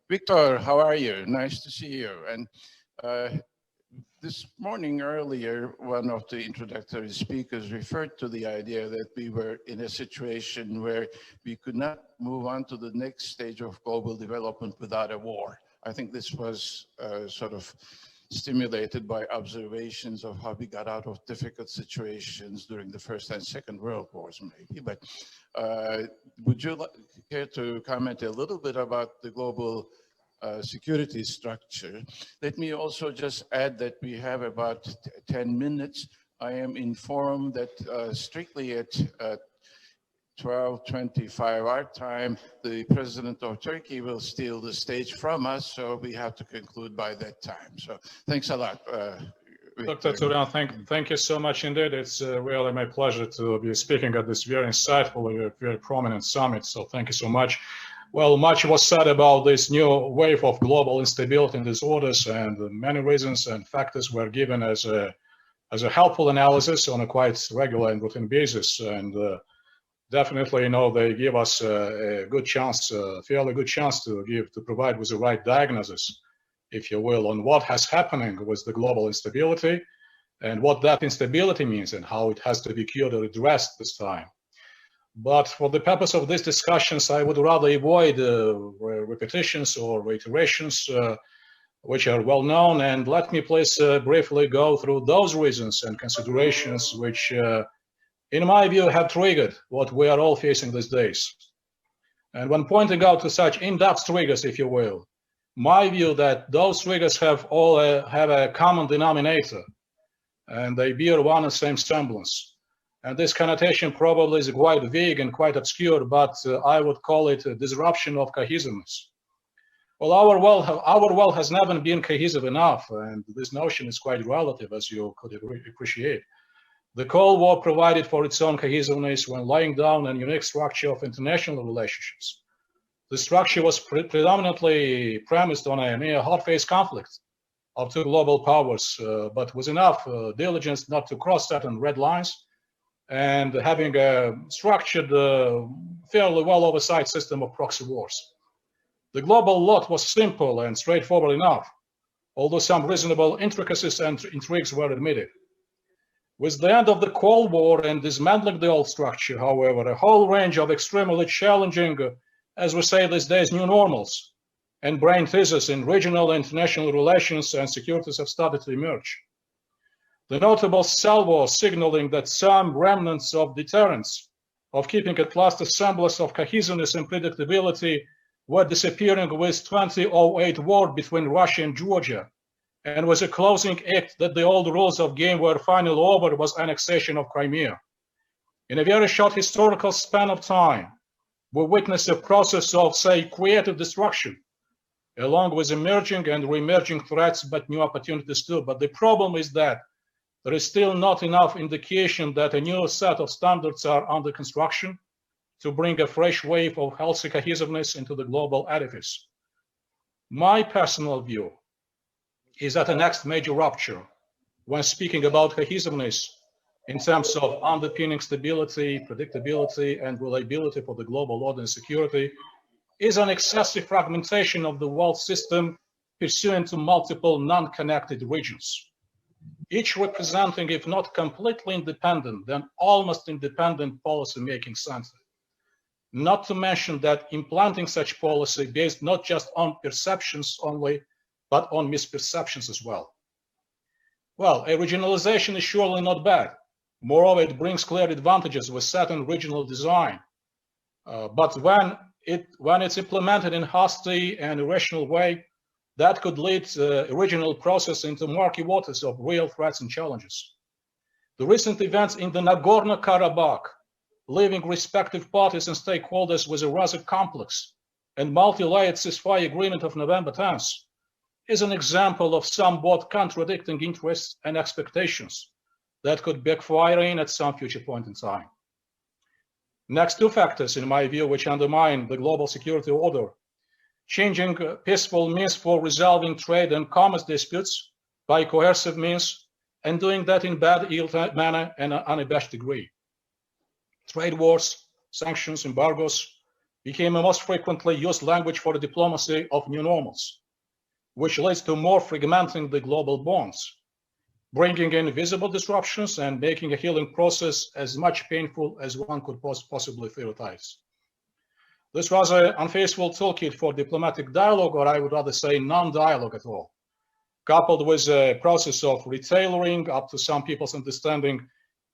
Victor, how are you? Nice to see you. And this morning earlier, one of the introductory speakers referred to the idea that we were in a situation where we could not move on to the next stage of global development without a war. I think this was sort of stimulated by observations of how we got out of difficult situations during the First and Second World Wars, maybe. But would you care to comment a little bit about the global security structure? Let me also just add that we have about 10 minutes. I am informed that strictly at 12:25 our time, the president of Turkey will steal the stage from us, so we have to conclude by that time. So thanks a lot. Dr. Turan, thank you so much indeed. It's really my pleasure to be speaking at this very insightful, very prominent summit. So thank you so much. Well, much was said about this new wave of global instability and disorders, and many reasons and factors were given as a helpful analysis on a quite regular and routine basis. And definitely, they give us a good chance, a fairly good chance to provide with the right diagnosis, if you will, on what has happening with the global instability and what that instability means and how it has to be cured or addressed this time. But for the purpose of these discussions, I would rather avoid repetitions or reiterations, which are well known. And let me please briefly go through those reasons and considerations which, in my view, have triggered what we are all facing these days. And when pointing out to such in-depth triggers, if you will, my view that those triggers have a common denominator, and they bear one and same semblance. And this connotation probably is quite vague and quite obscure, but I would call it a disruption of cohesiveness. Well, our world has never been cohesive enough, and this notion is quite relative, as you could appreciate. The Cold War provided for its own cohesiveness when laying down a unique structure of international relationships. The structure was predominantly premised on a near hard-faced conflict of two global powers, but with enough diligence not to cross certain red lines, and having a structured, fairly well-oversight system of proxy wars. The global lot was simple and straightforward enough, although some reasonable intricacies and intrigues were admitted. With the end of the Cold War and dismantling the old structure, however, a whole range of extremely challenging, as we say these days, new normals and brain teasers in regional and international relations and securities have started to emerge. The notable salvo signaling that some remnants of deterrence, of keeping at last a semblance of cohesiveness and predictability, were disappearing with 2008 war between Russia and Georgia, and with a closing act that the old rules of game were finally over was annexation of Crimea. In a very short historical span of time, we witnessed a process of, say, creative destruction, along with emerging and re-emerging threats, but new opportunities too. But the problem is that there is still not enough indication that a new set of standards are under construction to bring a fresh wave of healthy cohesiveness into the global edifice. My personal view is that the next major rupture, when speaking about cohesiveness in terms of underpinning stability, predictability, and reliability for the global order and security, is an excessive fragmentation of the world system pursuant to multiple non-connected regions, each representing, if not completely independent, then almost independent policy-making center. Not to mention that implanting such policy based not just on perceptions only, but on misperceptions as well. Well, a regionalization is surely not bad. Moreover, it brings clear advantages with certain regional design. But when it's implemented in hasty and irrational way, that could lead the regional process into murky waters of real threats and challenges. The recent events in the Nagorno-Karabakh, leaving respective parties and stakeholders with a rather complex and multi-layered ceasefire agreement of November 10th, is an example of somewhat contradicting interests and expectations that could backfire in at some future point in time. Next two factors, in my view, which undermine the global security order: changing peaceful means for resolving trade and commerce disputes by coercive means, and doing that in bad, ill manner and an unabashed degree. Trade wars, sanctions, embargoes, became a most frequently used language for the diplomacy of new normals, which leads to more fragmenting the global bonds, bringing in visible disruptions and making a healing process as much painful as one could possibly theorize. This was an unfaithful toolkit for diplomatic dialogue, or I would rather say non-dialogue at all, coupled with a process of retailoring up to some people's understanding,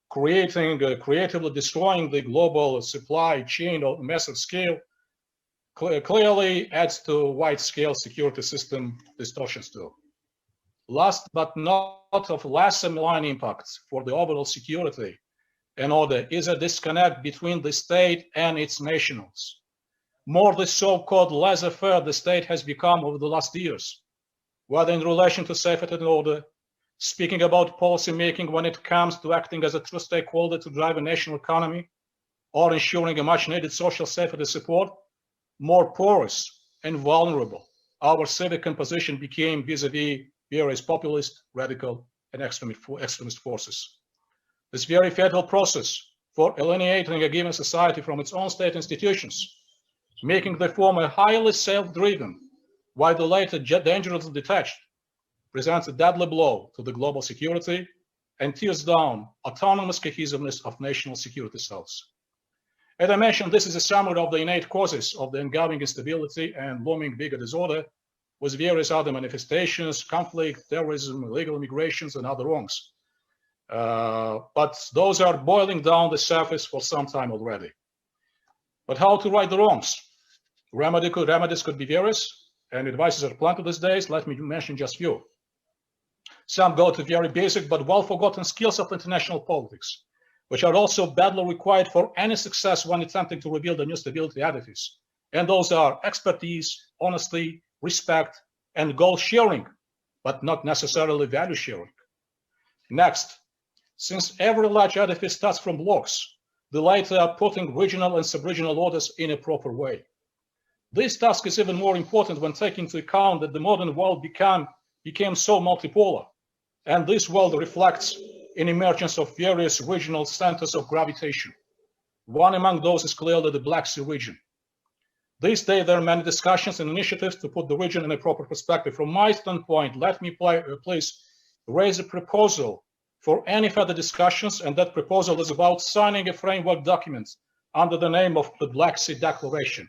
creatively destroying the global supply chain on a massive scale, clearly adds to wide-scale security system distortions too. Last but not of lesser malign impacts for the overall security and order is a disconnect between the state and its nationals. More the so-called laissez-faire the state has become over the last years, whether in relation to safety and order, speaking about policy making when it comes to acting as a true stakeholder to drive a national economy, or ensuring a much needed social safety support, more porous and vulnerable our civic composition became vis-a-vis various populist, radical, and extremist forces. This very fatal process for alienating a given society from its own state institutions, making the former highly self-driven, while the latter dangerously detached, presents a deadly blow to the global security and tears down autonomous cohesiveness of national security cells. As I mentioned, this is a summary of the innate causes of the ongoing instability and looming bigger disorder, with various other manifestations, conflict, terrorism, illegal migrations, and other wrongs. But those are boiling down the surface for some time already. But how to right the wrongs? Remedies could be various, and advices are plenty these days. Let me mention just a few. Some go to very basic but well-forgotten skills of international politics, which are also badly required for any success when attempting to rebuild a new stability edifice. And those are expertise, honesty, respect, and goal sharing, but not necessarily value sharing. Next, since every large edifice starts from blocks, the latter are putting regional and sub-regional orders in a proper way. This task is even more important when taking into account that the modern world became so multipolar, and this world reflects an emergence of various regional centers of gravitation. One among those is clearly the Black Sea region. These days, there are many discussions and initiatives to put the region in a proper perspective. From my standpoint, let me please raise a proposal for any further discussions, and that proposal is about signing a framework document under the name of the Black Sea Declaration.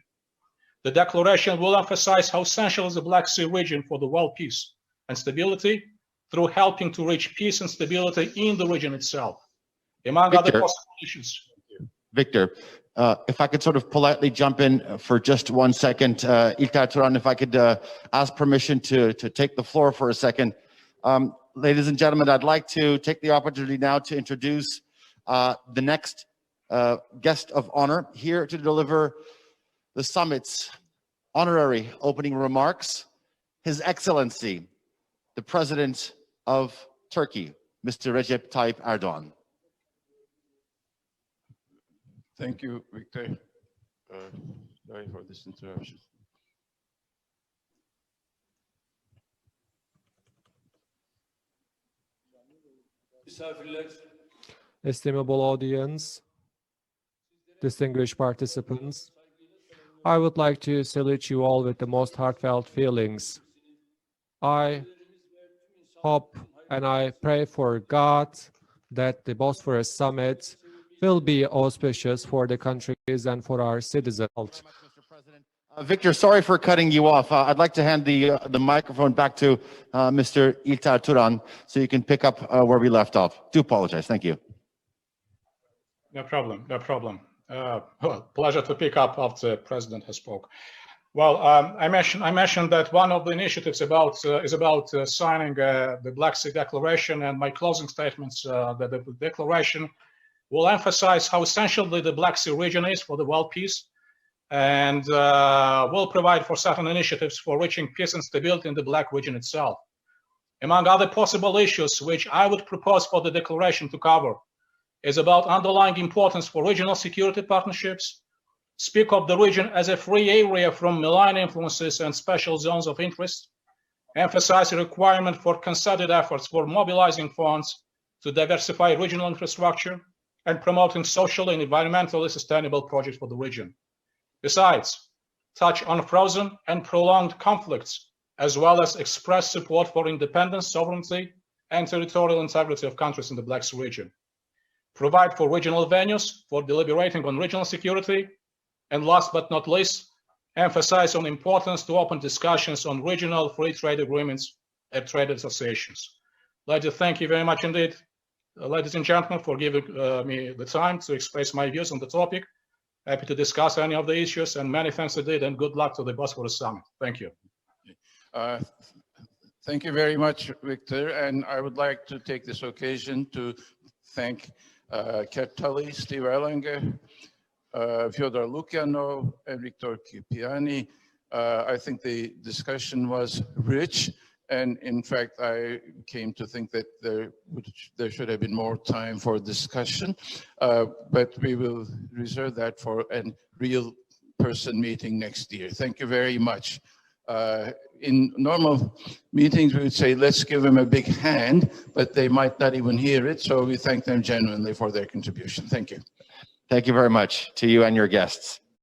The declaration will emphasize how essential is the Black Sea region for the world peace and stability through helping to reach peace and stability in the region itself, among other possible issues. Victor, if I could sort of politely jump in for just 1 second, Ilter Turan, if I could ask permission to take the floor for a second. Ladies and gentlemen, I'd like to take the opportunity now to introduce the next guest of honor here to deliver the summit's honorary opening remarks, His Excellency, the President of Turkey, Mr. Recep Tayyip Erdogan. Thank you, Victor. Sorry for this interruption. Estimable audience, distinguished participants, I would like to salute you all with the most heartfelt feelings. I hope and I pray for God that the Bosphorus summit will be auspicious for the countries and for our citizens. Victor, sorry for cutting you off. I'd like to hand the microphone back to Mr. Ilter Turan so you can pick up where we left off. Do apologize. Thank you. No problem. No problem. Well, pleasure to pick up after the president has spoke. Well, I mentioned that one of the initiatives is about signing the Black Sea Declaration, and my closing statements that the declaration will emphasize how essential the Black Sea region is for the world peace, and will provide for certain initiatives for reaching peace and stability in the Black region itself. Among other possible issues which I would propose for the declaration to cover is about underlying importance for regional security partnerships, speak of the region as a free area from malign influences and special zones of interest, emphasize a requirement for concerted efforts for mobilizing funds to diversify regional infrastructure, and promoting socially and environmentally sustainable projects for the region. Besides, touch on frozen and prolonged conflicts, as well as express support for independence, sovereignty, and territorial integrity of countries in the Black Sea region. Provide for regional venues for deliberating on regional security, and last but not least, emphasize on importance to open discussions on regional free trade agreements and trade associations. Ladies, thank you very much indeed, ladies and gentlemen, for giving me the time to express my views on the topic. Happy to discuss any of the issues, and many thanks indeed, and good luck to the Bosphorus Summit. Thank you. Thank you very much, Victor. And I would like to take this occasion to thank Kat Tully, Steve Erlanger, Fyodor Lukyanov, and Victor Kipiani. I think the discussion was rich. And in fact, I came to think that there should have been more time for discussion, but we will reserve that for a real person meeting next year. Thank you very much. In normal meetings, we would say, let's give them a big hand, but they might not even hear it. So we thank them genuinely for their contribution. Thank you. Thank you very much to you and your guests.